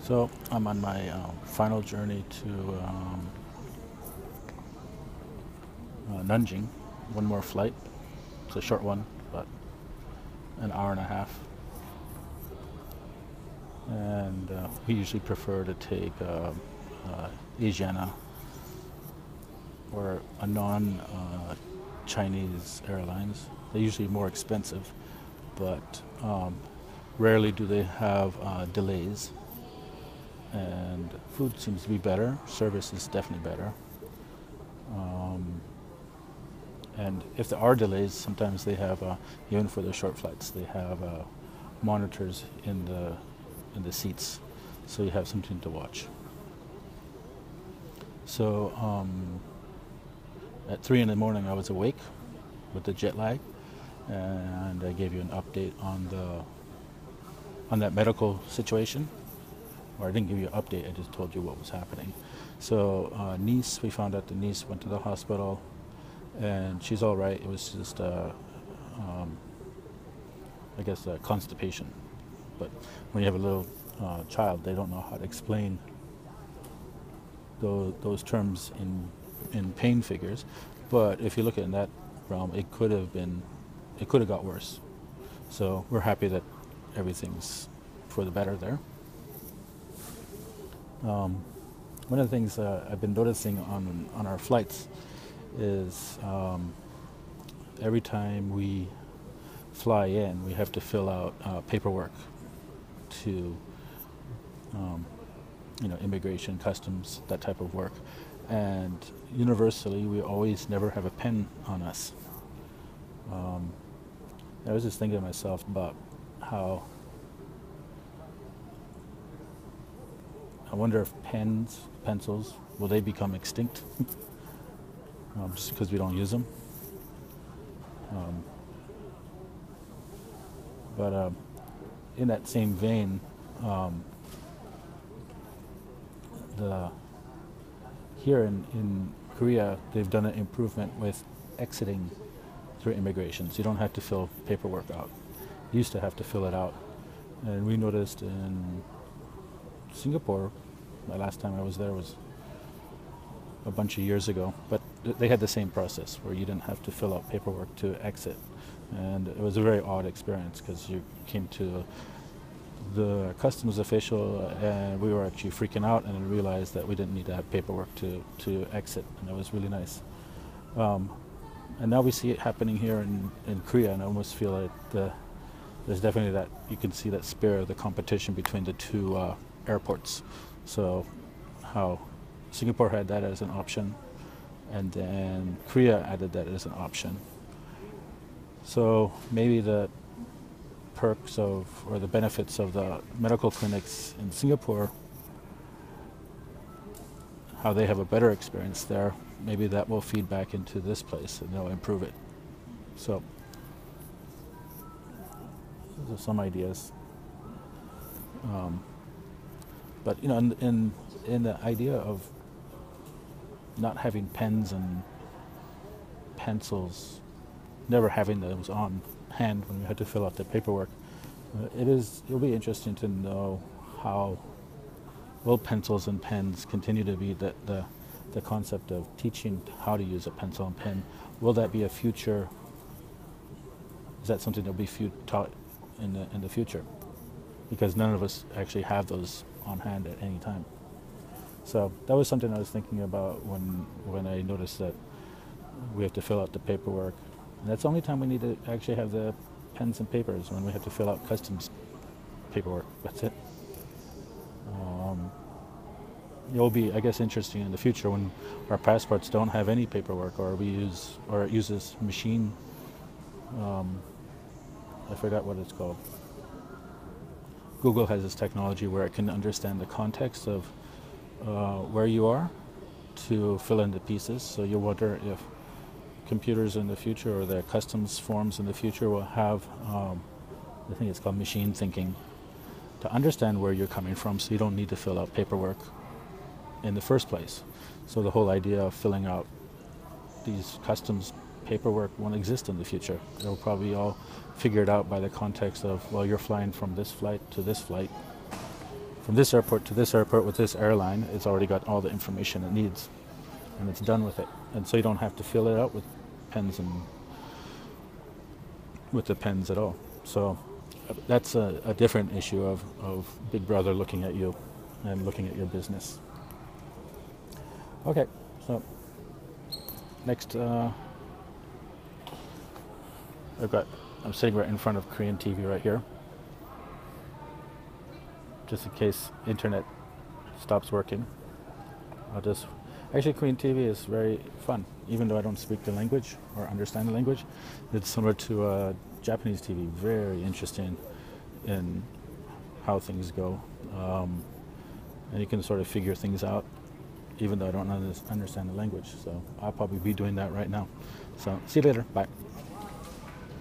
So I'm on my final journey to Nanjing. One more flight. It's a short one, but an hour and a half. And we usually prefer to take Asiana or a non-Chinese airlines. They're usually more expensive, but rarely do they have delays. And food seems to be better. Service is definitely better. And if there are delays, sometimes they have, even for the short flights, they have monitors in the seats, so you have something to watch. So at 3 in the morning, I was awake with the jet lag, and I gave you an update on that medical situation. Or I didn't give you an update, I just told you what was happening. So niece, we found out the niece went to the hospital, and she's all right. It was just, I guess, constipation. But when you have a little child, they don't know how to explain those terms in pain figures. But if you look at it in that realm, it could have got worse. So we're happy that everything's for the better there. One of the things I've been noticing on our flights is every time we fly in, we have to fill out paperwork to immigration, customs, that type of work. And universally, we always never have a pen on us. I was just thinking to myself about how I wonder if pencils, will they become extinct just because we don't use them? But in that same vein, here in Korea, they've done an improvement with exiting through immigration. So you don't have to fill paperwork out. You used to have to fill it out. And we noticed in Singapore, the last time I was there was a bunch of years ago, but they had the same process where you didn't have to fill out paperwork to exit. And it was a very odd experience because you came to the customs official and we were actually freaking out and then realized that we didn't need to have paperwork to exit, and it was really nice. And now we see it happening here in Korea, and I almost feel like there's definitely that, you can see that spirit of the competition between the two airports. So how Singapore had that as an option, and then Korea added that as an option. So maybe the perks of, or the benefits of the medical clinics in Singapore, how they have a better experience there, maybe that will feed back into this place and they'll improve it. So those are some ideas. But in the idea of not having pens and pencils, never having those on hand when we had to fill out the paperwork, it'll be interesting to know how will pencils and pens continue to be the concept of teaching how to use a pencil and pen. Will that be a future? Is that something that will be taught in the future? Because none of us actually have those on hand at any time. So that was something I was thinking about when I noticed that we have to fill out the paperwork. And that's the only time we need to actually have the pens and papers, when we have to fill out customs paperwork. That's it. It will be, I guess, interesting in the future when our passports don't have any paperwork, or it uses machine. I forgot what it's called. Google has this technology where it can understand the context of where you are to fill in the pieces. So you wonder if computers in the future, or the customs forms in the future, will have, I think it's called machine thinking, to understand where you're coming from, so you don't need to fill out paperwork in the first place. So the whole idea of filling out these customs paperwork won't exist in the future. It'll probably all figured out by the context of, well, you're flying from this flight to this flight, from this airport to this airport with this airline, it's already got all the information it needs, and it's done with it. And so you don't have to fill it out with pens and with the pens at all. So that's a different issue of Big Brother looking at you and looking at your business. Okay, so next, I'm sitting right in front of Korean TV right here, just in case internet stops working. Actually, Korean TV is very fun, even though I don't speak the language or understand the language. It's similar to Japanese TV, very interesting in how things go. And you can sort of figure things out, even though I don't understand the language. So I'll probably be doing that right now. So see you later. Bye.